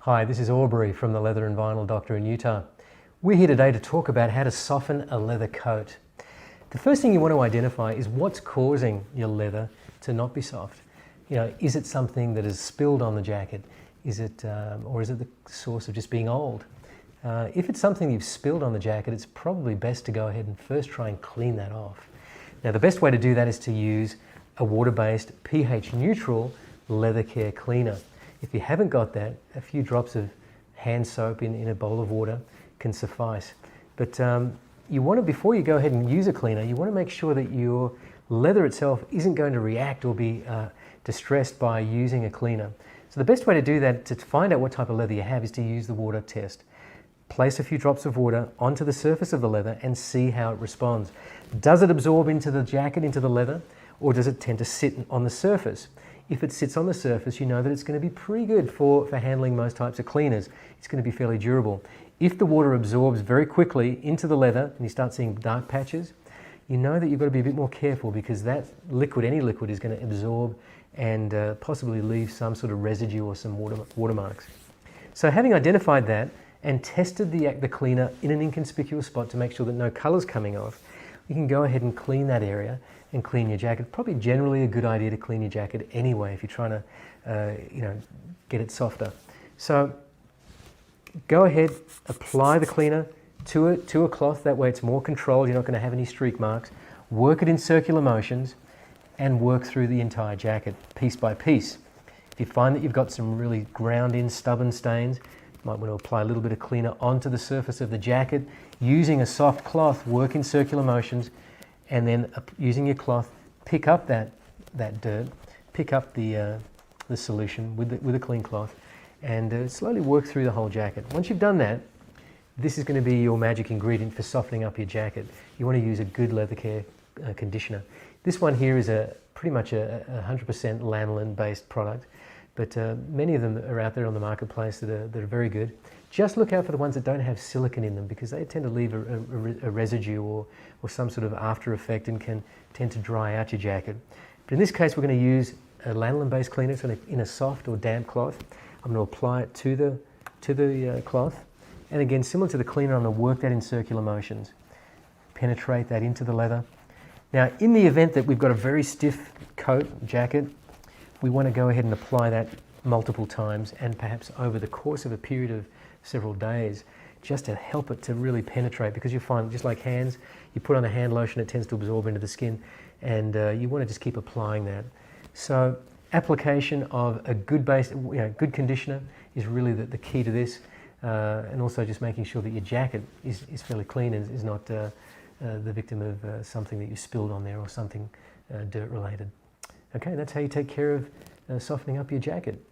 Hi, this is Aubrey from the Leather and Vinyl Doctor in Utah. We're here today to talk about how to soften a leather coat. The first thing you want to identify is what's causing your leather to not be soft. Is it something that is spilled on the jacket? Or is it the source of just being old? If it's something you've spilled on the jacket, it's probably best to go ahead and first try and clean that off. Now, the best way to do that is to use a water-based, pH-neutral leather care cleaner. If you haven't got that, a few drops of hand soap in a bowl of water can suffice. But before you go ahead and use a cleaner, you want to make sure that your leather itself isn't going to react or be distressed by using a cleaner. So the best way to do that, to find out what type of leather you have, is to use the water test. Place a few drops of water onto the surface of the leather and see how it responds. Does it absorb into the jacket, into the leather, or does it tend to sit on the surface? If it sits on the surface, you know that it's going to be pretty good for handling most types of cleaners. It's going to be fairly durable. If the water absorbs very quickly into the leather and you start seeing dark patches, you know that you've got to be a bit more careful, because that liquid, any liquid, is going to absorb and possibly leave some sort of residue or some watermarks. So having identified that and tested the cleaner in an inconspicuous spot to make sure that no color's coming off, you can go ahead and clean that area and clean your jacket. Probably generally a good idea to clean your jacket anyway if you're trying to get it softer. So go ahead, apply the cleaner to a cloth. That way it's more controlled. You're not going to have any streak marks. Work it in circular motions and work through the entire jacket piece by piece. If you find that you've got some really ground in stubborn stains, you might want to apply a little bit of cleaner onto the surface of the jacket. Using a soft cloth, work in circular motions, and then using your cloth, pick up that dirt, pick up the solution with a clean cloth, and slowly work through the whole jacket. Once you've done that, this is going to be your magic ingredient for softening up your jacket. You want to use a good leather care conditioner. This one here is pretty much a 100% lanolin-based product, but many of them are out there on the marketplace that are very good. Just look out for the ones that don't have silicone in them, because they tend to leave a residue or some sort of after effect and can tend to dry out your jacket. But in this case, we're going to use a lanolin-based cleaner. So in a soft or damp cloth, I'm going to apply it to the cloth. And again, similar to the cleaner, I'm going to work that in circular motions. Penetrate that into the leather. Now, in the event that we've got a very stiff coat, jacket, we want to go ahead and apply that multiple times, and perhaps over the course of a period of several days, just to help it to really penetrate, because you find, just like hands, you put on a hand lotion, it tends to absorb into the skin, and you want to just keep applying that. So application of a good base, good conditioner is really the key to this, and also just making sure that your jacket is fairly clean and is not the victim of something that you spilled on there or something dirt related. Okay, that's how you take care of softening up your jacket.